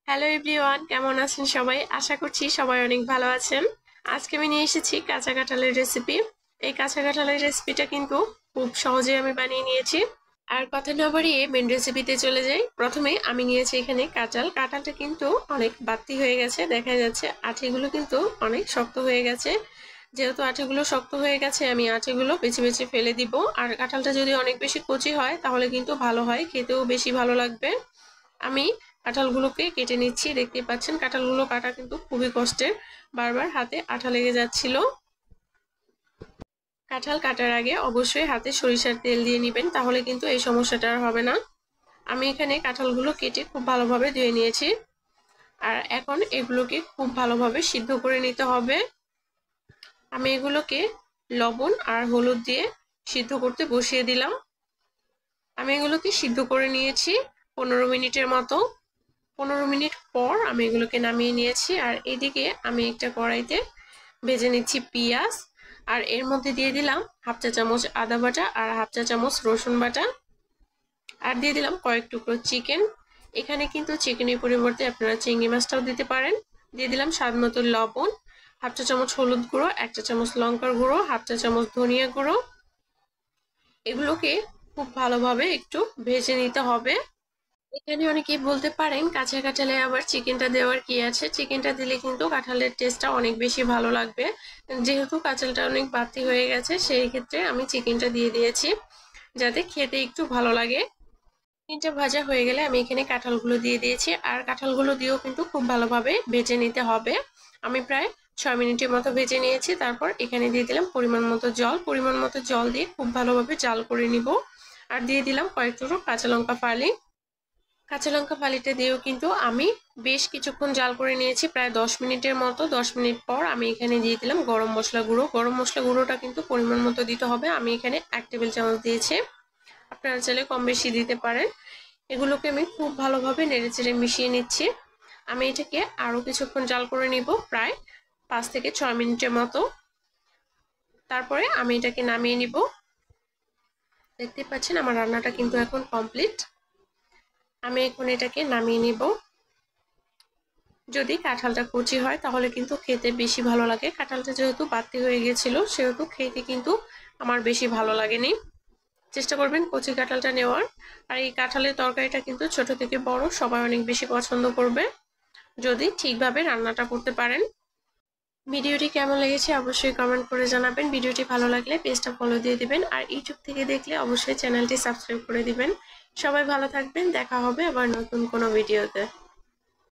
Hello everyone, কেমন আছেন সবাই? আশা করছি সবাই অনেক ভালো আছেন। আজকে আমি নিয়ে এসেছি কাঁচা কাঁঠালের রেসিপি। এই কাঁচা কাঁঠালের রেসিপিটা কিন্তু খুব সহজে আমি বানিয়ে নিয়েছি। আর কথা না বাড়িয়ে মেন রেসিপিতে চলে যাই। প্রথমে আমি নিয়েছি এখানে কাঁঠালটা কিন্তু অনেক বাড়তি হয়ে গেছে, দেখা যাচ্ছে আঠিগুলো কিন্তু অনেক শক্ত হয়ে গেছে। যেহেতু আঠিগুলো শক্ত হয়ে গেছে, আমি আঠিগুলো বেছে বেছে ফেলে দিব। আর কাঁঠালটা যদি অনেক বেশি কচি হয় তাহলে কিন্তু ভালো হয়, খেতেও বেশি ভালো লাগবে। আমি কাঁঠালগুলোকে কেটে নিচ্ছি। দেখতে পাচ্ছেন কাঁঠালগুলো কাটা কিন্তু খুবই কষ্টের, বারবার হাতে আঠা লেগে যাচ্ছিল। কাঁঠাল কাটার আগে অবশ্যই হাতে সরিষার তেল দিয়ে নেবেন, তাহলে কিন্তু এই সমস্যাটা আর হবে না। আমি এখানে কাঁঠালগুলো কেটে খুব ভালোভাবে ধুয়ে নিয়েছি। আর এখন এগুলোকে খুব ভালোভাবে সিদ্ধ করে নিতে হবে। আমি এগুলোকে লবণ আর হলুদ দিয়ে সিদ্ধ করতে বসিয়ে দিলাম। আমি এগুলোকে সিদ্ধ করে নিয়েছি 15 মিনিটের মতো। 15 মিনিট পর আমি এগুলোকে নামিয়ে নিয়েছি। আর এদিকে আমি একটা কড়াইতে ভেজে নিচ্ছি পেঁয়াজ। আর এর মধ্যে দিয়ে দিলাম হাফ চা চামচ আদা বাটা আর হাফ চা চামচ রসুন বাটা। আর দিয়ে দিলাম কয়েক টুকরো চিকেন। এখানে কিন্তু চিকেনের পরিবর্তে আপনারা চিংড়ি মাছটাও দিতে পারেন। দিয়ে দিলাম স্বাদ মতো লবণ, হাফ চা চামচ হলুদ গুঁড়ো, এক চা চামচ লঙ্কার গুঁড়ো, হাফ চা চামচ ধনিয়া গুঁড়ো। এগুলোকে খুব ভালোভাবে একটু ভেজে নিতে হবে। এখানে অনেকেই বলতে পারেন কাঁচা কাঁঠালে আবার চিকেনটা দেওয়ার কি আছে? চিকেনটা দিলে কিন্তু কাঁঠালের টেস্টটা অনেক বেশি ভালো লাগবে। যেহেতু কাঁচালটা অনেক বাড়তি হয়ে গেছে, সেই ক্ষেত্রে আমি চিকেনটা দিয়ে দিয়েছি যাতে খেতে একটু ভালো লাগে। চিকেনটা ভাজা হয়ে গেলে আমি এখানে কাঁঠালগুলো দিয়ে দিয়েছি। আর কাঁঠালগুলো দিয়েও কিন্তু খুব ভালোভাবে ভেজে নিতে হবে। আমি প্রায় 6 মিনিটের মতো ভেজে নিয়েছি। তারপর এখানে দিয়ে দিলাম পরিমাণ মতো জল দিয়ে খুব ভালোভাবে জাল করে নিব। আর দিয়ে দিলাম কয়েক টুকরো কাঁচা লঙ্কা ফালি। কাঁচা লঙ্কা ফালিটা দিয়েও কিন্তু আমি বেশ কিছুক্ষণ জাল করে নিয়েছি, প্রায় 10 মিনিটের মতো। 10 মিনিট পর আমি এখানে দিয়ে দিলাম গরম মশলা গুঁড়ো। গরম মশলা গুঁড়োটা কিন্তু পরিমাণ মতো দিতে হবে। আমি এখানে 1 টেবিল চামচ দিয়েছি, আপনারা চাইলে কম বেশি দিতে পারেন। এগুলোকে আমি খুব ভালোভাবে নেড়েচেড়ে মিশিয়ে নিচ্ছি। আমি এটাকে আরো কিছুক্ষণ জাল করে নিব, প্রায় 5 থেকে 6 মিনিটের মতো। তারপরে আমি এটাকে নামিয়ে নিব। দেখতে পাচ্ছেন আমার রান্নাটা কিন্তু এখন কমপ্লিট। আমি এখন এটাকে নামিয়ে নিব। যদি কাঁঠালটা কচি হয় তাহলে কিন্তু খেতে বেশি ভালো লাগে। কাঁঠালটা যেহেতু বাড়তি হয়ে গেছিল, সেহেতু খেতে কিন্তু আমার বেশি ভালো লাগেনি। চেষ্টা করবেন কচি কাঁঠালটা নেওয়ার। আর এই কাঁঠালের তরকারিটা কিন্তু ছোট থেকে বড় সবাই অনেক বেশি পছন্দ করবে, যদি ঠিকভাবে রান্নাটা করতে পারেন। ভিডিওটি কেমন লেগেছে অবশ্যই কমেন্ট করে জানাবেন। ভিডিওটি ভালো লাগলে পেজটা ফলো দিয়ে দিবেন। আর ইউটিউব থেকে দেখলে অবশ্যই চ্যানেলটি সাবস্ক্রাইব করে দিবেন। সবাই ভালো থাকবেন, দেখা হবে আবার নতুন কোনো ভিডিওতে।